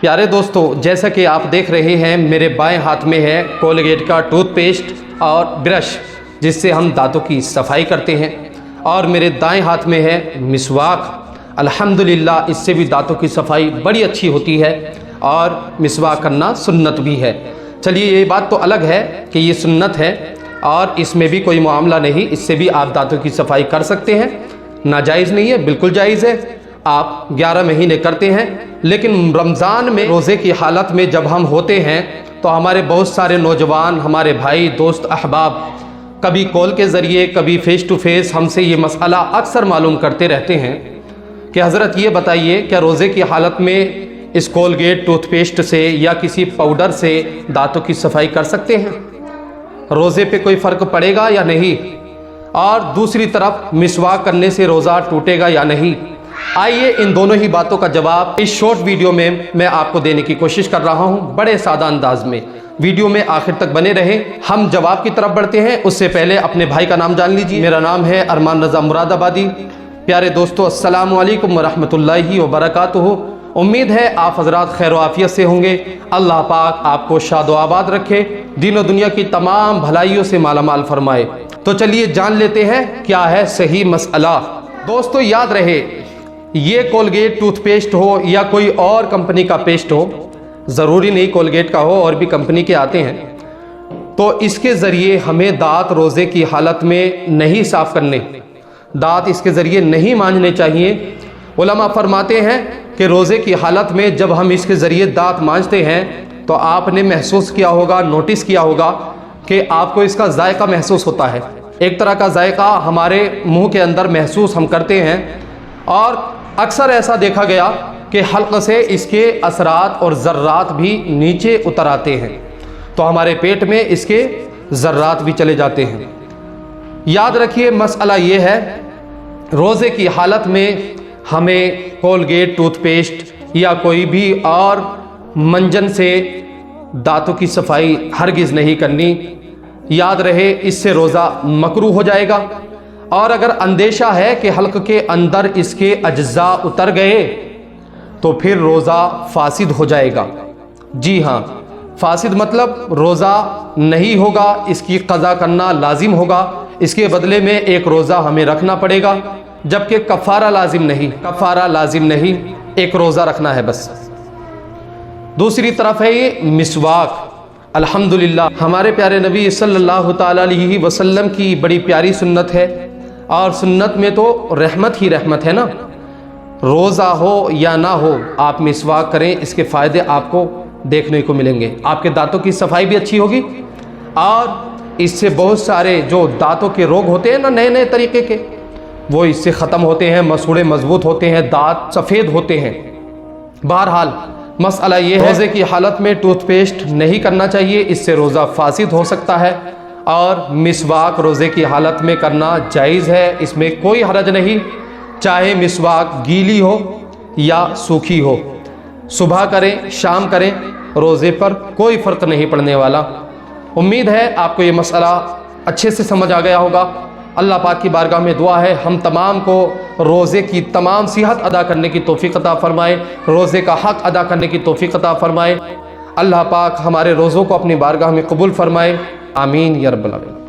پیارے دوستو، جیسا کہ آپ دیکھ رہے ہیں میرے بائیں ہاتھ میں ہے کولگیٹ کا ٹوتھ پیسٹ اور برش جس سے ہم دانتوں کی صفائی کرتے ہیں، اور میرے دائیں ہاتھ میں ہے مسواک۔ الحمدللہ اس سے بھی دانتوں کی صفائی بڑی اچھی ہوتی ہے اور مسواک کرنا سنت بھی ہے۔ چلیے یہ بات تو الگ ہے کہ یہ سنت ہے اور اس میں بھی کوئی معاملہ نہیں، اس سے بھی آپ دانتوں کی صفائی کر سکتے ہیں، ناجائز نہیں ہے، بالکل جائز ہے۔ آپ 11 مہینے کرتے ہیں، لیکن رمضان میں روزے کی حالت میں جب ہم ہوتے ہیں تو ہمارے بہت سارے نوجوان، ہمارے بھائی دوست احباب کبھی کال کے ذریعے کبھی فیس ٹو فیس ہم سے یہ مسئلہ اکثر معلوم کرتے رہتے ہیں کہ حضرت یہ بتائیے کیا روزے کی حالت میں اس کولگیٹ ٹوتھ پیسٹ سے یا کسی پاؤڈر سے دانتوں کی صفائی کر سکتے ہیں؟ روزے پہ کوئی فرق پڑے گا یا نہیں؟ اور دوسری طرف مسواک کرنے سے روزہ ٹوٹے گا یا نہیں؟ آئیے ان دونوں ہی باتوں کا جواب اس شارٹ ویڈیو میں آپ کو دینے کی کوشش کر رہا ہوں، بڑے سادہ انداز میں۔ ویڈیو میں آخر تک بنے رہیں۔ ہم جواب کی طرف بڑھتے ہیں، اس سے پہلے اپنے بھائی کا نام جان لیجیے۔ میرا نام ہے ارمان رضا مراد آبادی۔ پیارے دوستو، السلام علیکم ورحمۃ اللہ وبرکاتہ۔ امید ہے آپ حضرات خیر و عافیت سے ہوں گے۔ اللہ پاک آپ کو شاد و آباد رکھے، دین و دنیا کی تمام بھلائیوں سے مالا مال فرمائے۔ تو چلیے جان لیتے ہیں کیا ہے صحیح مسئلہ۔ دوستو یاد رہے، یہ کولگیٹ ٹوتھ پیسٹ ہو یا کوئی اور کمپنی کا پیسٹ ہو، ضروری نہیں کولگیٹ کا ہو، اور بھی کمپنی کے آتے ہیں، تو اس کے ذریعے ہمیں دانت روزے کی حالت میں نہیں صاف کرنے، دانت اس کے ذریعے نہیں مانجنے چاہیے۔ علماء فرماتے ہیں کہ روزے کی حالت میں جب ہم اس کے ذریعے دانت مانجتے ہیں تو آپ نے محسوس کیا ہوگا، نوٹس کیا ہوگا کہ آپ کو اس کا ذائقہ محسوس ہوتا ہے۔ ایک طرح کا ذائقہ ہمارے منہ کے اندر محسوس ہم کرتے ہیں، اور اکثر ایسا دیکھا گیا کہ حلق سے اس کے اثرات اور ذرات بھی نیچے اتر آتے ہیں، تو ہمارے پیٹ میں اس کے ذرات بھی چلے جاتے ہیں۔ یاد رکھیے مسئلہ یہ ہے، روزے کی حالت میں ہمیں کولگیٹ ٹوتھ پیسٹ یا کوئی بھی اور منجن سے دانتوں کی صفائی ہرگز نہیں کرنی۔ یاد رہے اس سے روزہ مکروہ ہو جائے گا، اور اگر اندیشہ ہے کہ حلق کے اندر اس کے اجزاء اتر گئے تو پھر روزہ فاسد ہو جائے گا۔ جی ہاں، فاسد مطلب روزہ نہیں ہوگا، اس کی قضا کرنا لازم ہوگا، اس کے بدلے میں ایک روزہ ہمیں رکھنا پڑے گا، جبکہ کفارہ لازم نہیں، ایک روزہ رکھنا ہے بس۔ دوسری طرف ہے یہ مسواک۔ الحمدللہ ہمارے پیارے نبی صلی اللہ تعالی علیہ وسلم کی بڑی پیاری سنت ہے، اور سنت میں تو رحمت ہی رحمت ہے نا۔ روزہ ہو یا نہ ہو آپ مسواک کریں، اس کے فائدے آپ کو دیکھنے کو ملیں گے۔ آپ کے دانتوں کی صفائی بھی اچھی ہوگی، اور اس سے بہت سارے جو دانتوں کے روگ ہوتے ہیں نا نئے طریقے کے، وہ اس سے ختم ہوتے ہیں، مسوڑے مضبوط ہوتے ہیں، دانت سفید ہوتے ہیں۔ بہرحال مسئلہ یہ ہے، روزے کی حالت میں ٹوتھ پیسٹ نہیں کرنا چاہیے، اس سے روزہ فاسد ہو سکتا ہے، اور مسواک روزے کی حالت میں کرنا جائز ہے، اس میں کوئی حرج نہیں، چاہے مسواک گیلی ہو یا سوکھی ہو، صبح کریں شام کریں، روزے پر کوئی فرق نہیں پڑنے والا۔ امید ہے آپ کو یہ مسئلہ اچھے سے سمجھ آ گیا ہوگا۔ اللہ پاک کی بارگاہ میں دعا ہے ہم تمام کو روزے کی تمام صحت ادا کرنے کی توفیق عطا فرمائے، روزے کا حق ادا کرنے کی توفیق عطا فرمائے۔ اللہ پاک ہمارے روزوں کو اپنی بارگاہ میں قبول فرمائے، آمین یا رب العالمین۔